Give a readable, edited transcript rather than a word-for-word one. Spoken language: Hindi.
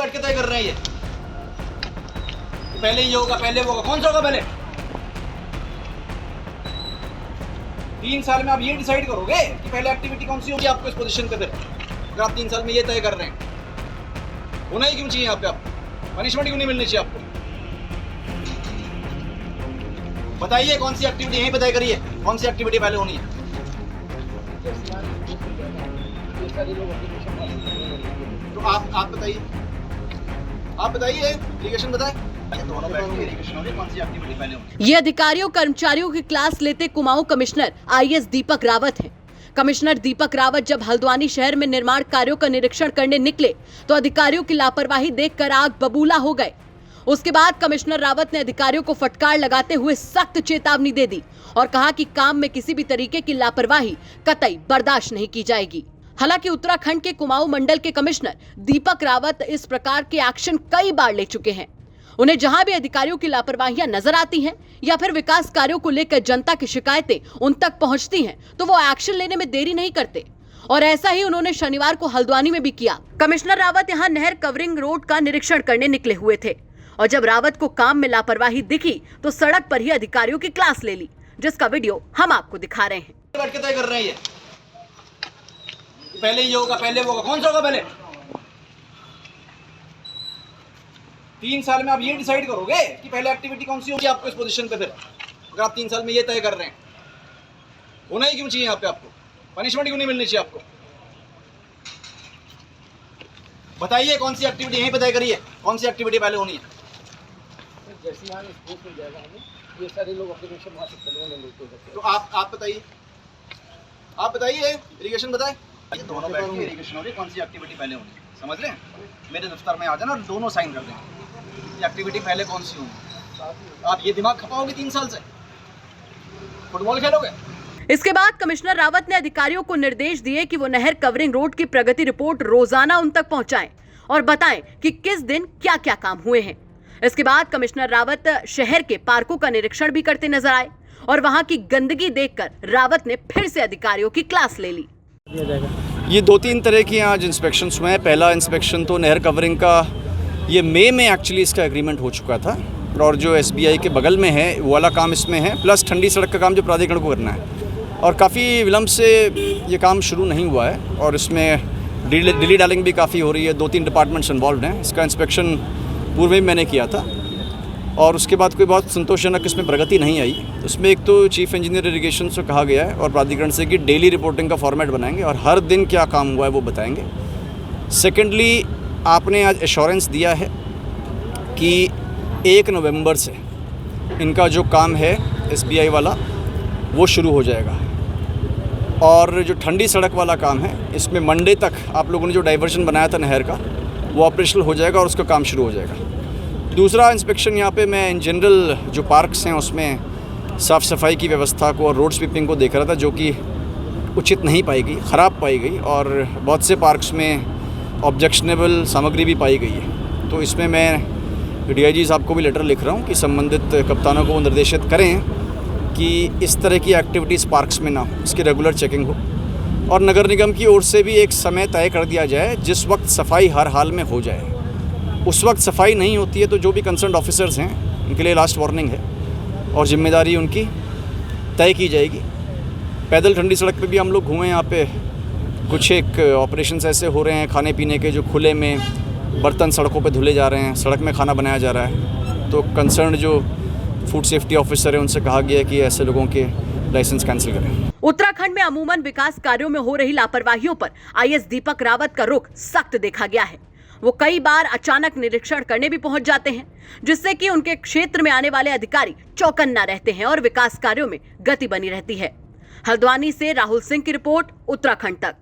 बैठ के तय कर रहे हैं ये पहले ये होगा, पहले वो होगा, कौन सा होगा पहले? 3 साल में आप ये डिसाइड करोगे कि पहले एक्टिविटी कौन सी होगी आपको इस पोजीशन पे। फिर अगर आप 3 साल में ये तय कर रहे हैं, होना ही क्यों चाहिए यहाँ पे? आपको पनिशमेंट क्यों नहीं मिलनी चाहिए आपको? बताइए कौन सी एक्टिविटी यहीं पे तय करिए, कौन सी एक्टिविटी पहले होनी है? तो आप बताइए, आप बताइए, इरिगेशन बताए दोनों बैठ के इरिगेशन होगी, कौन सी एक्टिविटी पहले होनी? ये अधिकारियों कर्मचारियों की क्लास लेते कुमाऊं कमिश्नर आईएएस दीपक रावत हैं। कमिश्नर दीपक रावत जब हल्द्वानी शहर में निर्माण कार्यों का निरीक्षण करने निकले तो अधिकारियों की लापरवाही देखकर आग बबूला हो गए। उसके बाद कमिश्नर रावत ने अधिकारियों को फटकार लगाते हुए सख्त चेतावनी दे दी और कहा कि काम में किसी भी तरीके की लापरवाही कतई बर्दाश्त नहीं की जाएगी। हालांकि उत्तराखंड के कुमाऊं मंडल के कमिश्नर दीपक रावत इस प्रकार के एक्शन कई बार ले चुके हैं। उन्हें जहां भी अधिकारियों की लापरवाहियां नजर आती हैं या फिर विकास कार्यों को लेकर जनता की शिकायतें उन तक पहुंचती हैं तो वो एक्शन लेने में देरी नहीं करते और ऐसा ही उन्होंने शनिवार को हल्द्वानी में भी किया। कमिश्नर रावत यहां नहर कवरिंग रोड का निरीक्षण करने निकले हुए थे और जब रावत को काम में लापरवाही दिखी तो सड़क पर ही अधिकारियों की क्लास ले ली, जिसका वीडियो हम आपको दिखा रहे हैं। बैठ के तय कर रहे हैं ये पहले ये होगा, पहले वो होगा, कौन सा होगा पहले? 3 साल में आप ये डिसाइड करोगे कि पहले एक्टिविटी कौन सी होगी आपको इस पोजीशन पे। फिर अगर आप 3 साल में ये तय कर रहे हैं, होना ही क्यों चाहिए यहाँ पे? आपको पनिशमेंट क्यों नहीं मिलनी चाहिए आपको? बताइए कौन सी एक्टिविटी यहीं पे तय करिए, कौन सी एक्टिविटी पहले होनी है? जैसे यहाँ स्पोर्ट्स मिल जाएगा हमें, ये सारे लोग एप्लीकेशन वहाँ से चले। तो आप बताइए, आप बताइए, इरिगेशन बताए दोनों बैठ के इरिगेशन होगी, कौन सी एक्टिविटी पहले होनी है? समझ रहे हैं? मेरे दफ्तर में आ जाना और दोनों साइन कर देंगे एक्टिविटी पहले कौन सी होगी। आप ये दिमाग खपाओगे 3 साल से? फुटबॉल खेलोगे? इसके बाद कमिश्नर रावत ने अधिकारियों को निर्देश दिए कि वो नहर कवरिंग रोड की प्रगति रिपोर्ट रोजाना उन तक पहुंचाएं और बताएं कि किस दिन क्या क्या काम हुए हैं। इसके बाद कमिश्नर रावत शहर के पार्कों का निरीक्षण भी करते नजर आए और वहां की गंदगी देखकर रावत ने फिर से अधिकारियों की क्लास ले ली। ये 2-3 तरह के आज इंस्पेक्शन हुए हैं। पहला इंस्पेक्शन तो नहर कवरिंग का, ये मई में एक्चुअली इसका एग्रीमेंट हो चुका था और जो SBI के बगल में है वो वाला काम इसमें है, प्लस ठंडी सड़क का काम जो प्राधिकरण को करना है और काफ़ी विलम्ब से ये काम शुरू नहीं हुआ है और इसमें डिली डालिंग भी काफ़ी हो रही है। 2-3 डिपार्टमेंट्स इन्वॉल्व हैं। इसका इंस्पेक्शन पूर्व में मैंने किया था और उसके बाद कोई बहुत संतोषजनक इसमें प्रगति नहीं आई। उसमें एक तो चीफ इंजीनियर इरिगेशन से कहा गया है और प्राधिकरण से कि डेली रिपोर्टिंग का फॉर्मेट बनाएंगे और हर दिन क्या काम हुआ है वो बताएंगे। सेकेंडली, आपने आज एश्योरेंस दिया है कि 1 नवंबर से इनका जो काम है SBI वाला वो शुरू हो जाएगा और जो ठंडी सड़क वाला काम है इसमें मंडे तक आप लोगों ने जो डाइवर्जन बनाया था नहर का वो ऑपरेशनल हो जाएगा और उसका काम शुरू हो जाएगा। दूसरा इंस्पेक्शन यहाँ पे मैं इन जनरल जो पार्क्स हैं उसमें साफ़ सफाई की व्यवस्था को और रोड स्वीपिंग को देख रहा था, जो कि उचित नहीं पाई गई, ख़राब पाई गई और बहुत से पार्क्स में ऑब्जेक्शनेबल सामग्री भी पाई गई है। तो इसमें मैं DIG साहब को भी लेटर लिख रहा हूँ कि संबंधित कप्तानों को निर्देशित करें कि इस तरह की एक्टिविटीज़ पार्क्स में ना हो, इसकी रेगुलर चेकिंग हो और नगर निगम की ओर से भी एक समय तय कर दिया जाए जिस वक्त सफाई हर हाल में हो जाए। उस वक्त सफाई नहीं होती है तो जो भी कंसर्न ऑफिसर्स हैं उनके लिए लास्ट वार्निंग है और जिम्मेदारी उनकी तय की जाएगी। पैदल ठंडी सड़क पे भी हम लोग घूमे, यहाँ पे कुछ एक ऑपरेशंस ऐसे हो रहे हैं खाने पीने के, जो खुले में बर्तन सड़कों पे धुले जा रहे हैं, सड़क में खाना बनाया जा रहा है। तो कंसर्न जो फूड सेफ्टी ऑफिसर है उनसे कहा गया है कि ऐसे लोगों के लाइसेंस कैंसिल करें। उत्तराखंड में अमूमन विकास कार्यों में हो रही लापरवाहियों पर आईएएस दीपक रावत का रुख सख्त देखा गया है। वो कई बार अचानक निरीक्षण करने भी पहुंच जाते हैं, जिससे कि उनके क्षेत्र में आने वाले अधिकारी चौकन्ना रहते हैं और विकास कार्यों में गति बनी रहती है। हल्द्वानी से राहुल सिंह की रिपोर्ट, उत्तराखंड तक।